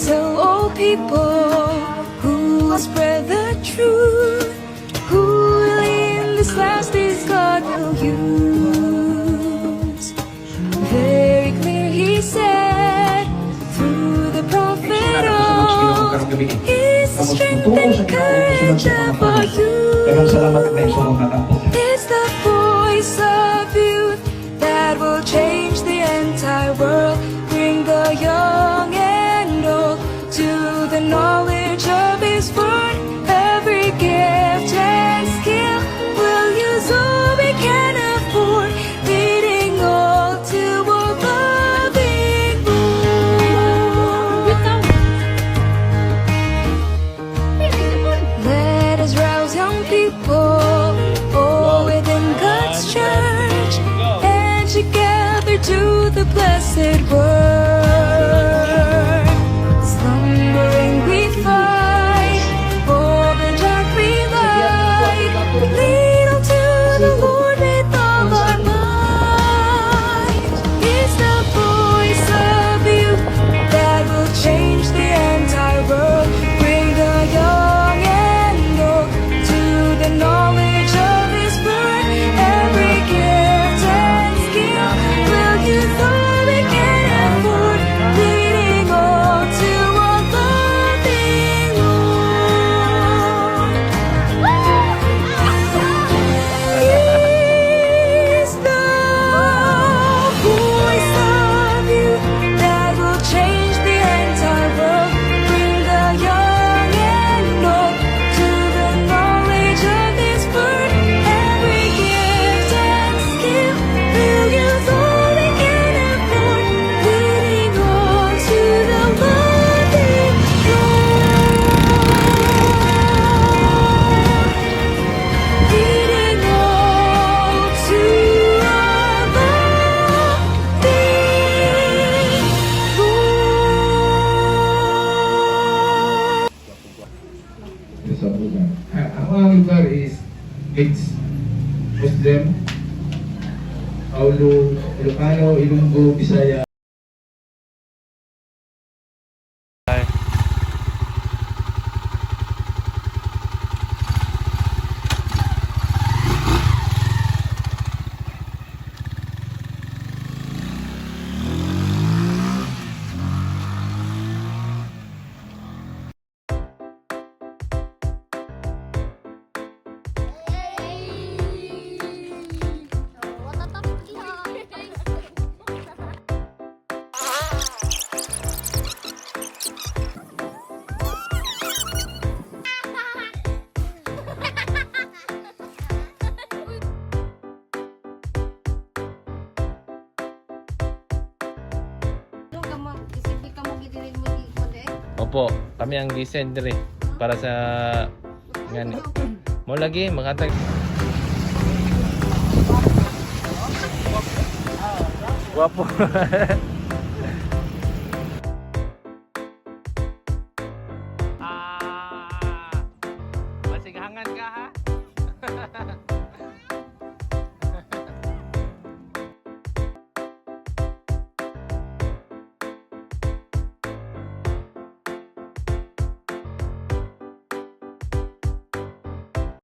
tell all people who will spread the truth, who will in this last days God will use. Very clear he said through the prophet of his strength and courage for you. It's the voice of youth that will change the entire world, bring the young and old to the knowledge of his word. Every gift and skill we'll use all we can afford, leading all to a loving Lord. Let us rouse young people all within God's church, and together do the blessed word. Slumbering we fight, for the dark we light, lead all to the Lord with all our might. It's the voice of youth that will change the entire world, bring the young and old to the knowledge of his word. Every gift and skill we'll use all we can afford, leading all to a loving Lord. He's the voice of youth that will change the entire world, bring the young and old to the knowledge of his word. Every gift and skill we'll use all we can afford, leading all to the loving Lord. Leading all to a loving Lord. Sa bulan. Ang mga lugar is mixed Muslim, Aulo, Ilocano, Ilonggo, Bisaya. Opo, kami ang gisend dire para sa ngani. Mo lagi makatag. Guwapo. Masigahangan ka ha?